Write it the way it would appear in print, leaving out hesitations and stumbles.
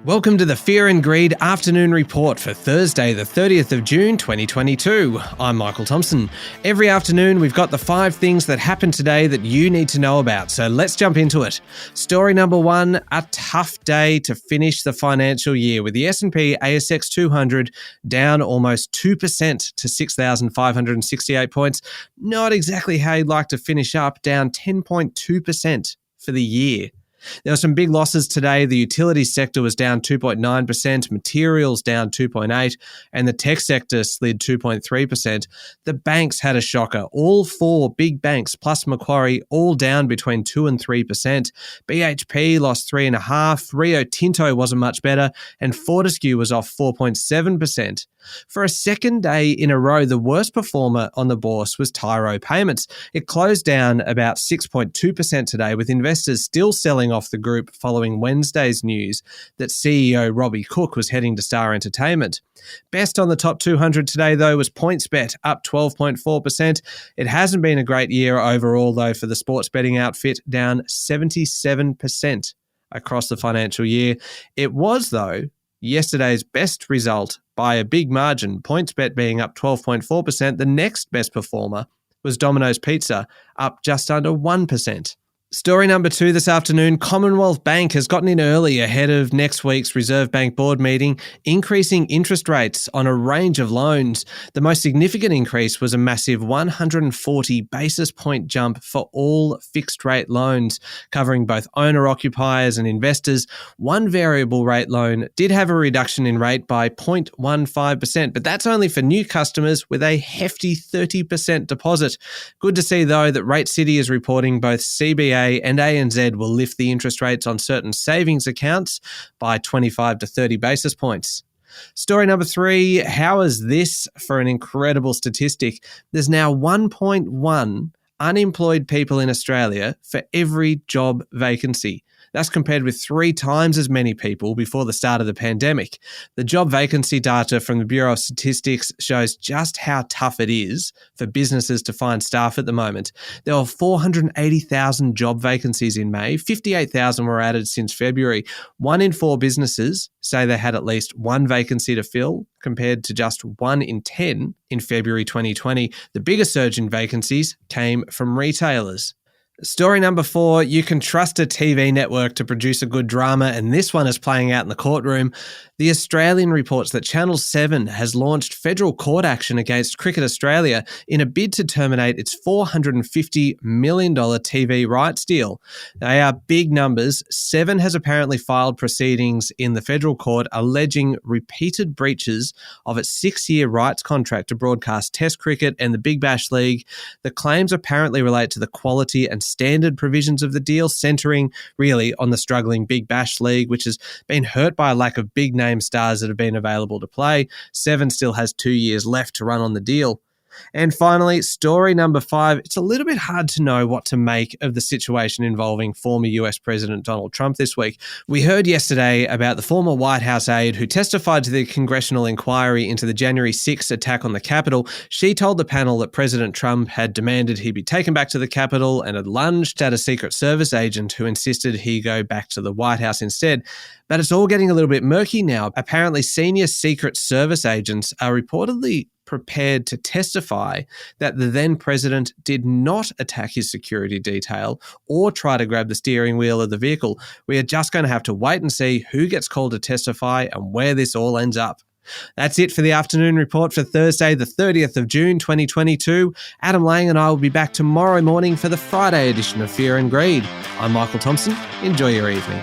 Welcome to the Fear and Greed Afternoon Report for Thursday, the 30th of June, 2022. I'm Michael Thompson. Every afternoon, we've got the 5 things that happened today that you need to know about, so let's jump into it. Story number 1, a tough day to finish the financial year, with the S&P ASX 200 down almost 2% to 6,568 points. Not exactly how you'd like to finish up, down 10.2% for the year. There were some big losses today. The utilities sector was down 2.9%, materials down 2.8%, and the tech sector slid 2.3%. The banks had a shocker. All 4 big banks plus Macquarie all down between 2 and 3%. BHP lost 3.5%, Rio Tinto wasn't much better, and Fortescue was off 4.7%. For a second day in a row, the worst performer on the bourse was Tyro Payments. It closed down about 6.2% today, with investors still selling off the group following Wednesday's news that CEO Robbie Cook was heading to Star Entertainment. Best on the top 200 today, though, was PointsBet, up 12.4%. It hasn't been a great year overall, though, for the sports betting outfit, down 77% across the financial year. It was, though, yesterday's best result by a big margin, PointsBet being up 12.4%. The next best performer was Domino's Pizza, up just under 1%. Story number 2 this afternoon, Commonwealth Bank has gotten in early ahead of next week's Reserve Bank board meeting, increasing interest rates on a range of loans. The most significant increase was a massive 140 basis point jump for all fixed rate loans, covering both owner-occupiers and investors. One variable rate loan did have a reduction in rate by 0.15%, but that's only for new customers with a hefty 30% deposit. Good to see, though, that Rate City is reporting both CBA and ANZ will lift the interest rates on certain savings accounts by 25 to 30 basis points. Story number 3, how is this for an incredible statistic? There's now 1.1 unemployed people in Australia for every job vacancy. That's compared with 3 times as many people before the start of the pandemic. The job vacancy data from the Bureau of Statistics shows just how tough it is for businesses to find staff at the moment. There were 480,000 job vacancies in May. 58,000 were added since February. 1 in 4 businesses say they had at least 1 vacancy to fill, compared to just 1 in 10 in February 2020. The biggest surge in vacancies came from retailers. Story number 4, you can trust a TV network to produce a good drama, and this one is playing out in the courtroom. The Australian reports that Channel 7 has launched federal court action against Cricket Australia in a bid to terminate its $450 million TV rights deal. They are big numbers. 7 has apparently filed proceedings in the federal court alleging repeated breaches of its 6-year rights contract to broadcast Test cricket and the Big Bash League. The claims apparently relate to the quality and standard provisions of the deal, centering really on the struggling Big Bash League, which has been hurt by a lack of big name stars that have been available to play. 7 still has 2 years left to run on the deal. And finally, story number 5, it's a little bit hard to know what to make of the situation involving former US President Donald Trump this week. We heard yesterday about the former White House aide who testified to the congressional inquiry into the January 6th attack on the Capitol. She told the panel that President Trump had demanded he be taken back to the Capitol and had lunged at a Secret Service agent who insisted he go back to the White House instead. But it's all getting a little bit murky now. Apparently, senior Secret Service agents are reportedly prepared to testify that the then president did not attack his security detail or try to grab the steering wheel of the vehicle. We are just going to have to wait and see who gets called to testify and where this all ends up. That's it for the afternoon report for Thursday, the 30th of June, 2022. Adam Lang and I will be back tomorrow morning for the Friday edition of Fear and Greed. I'm Michael Thompson. Enjoy your evening.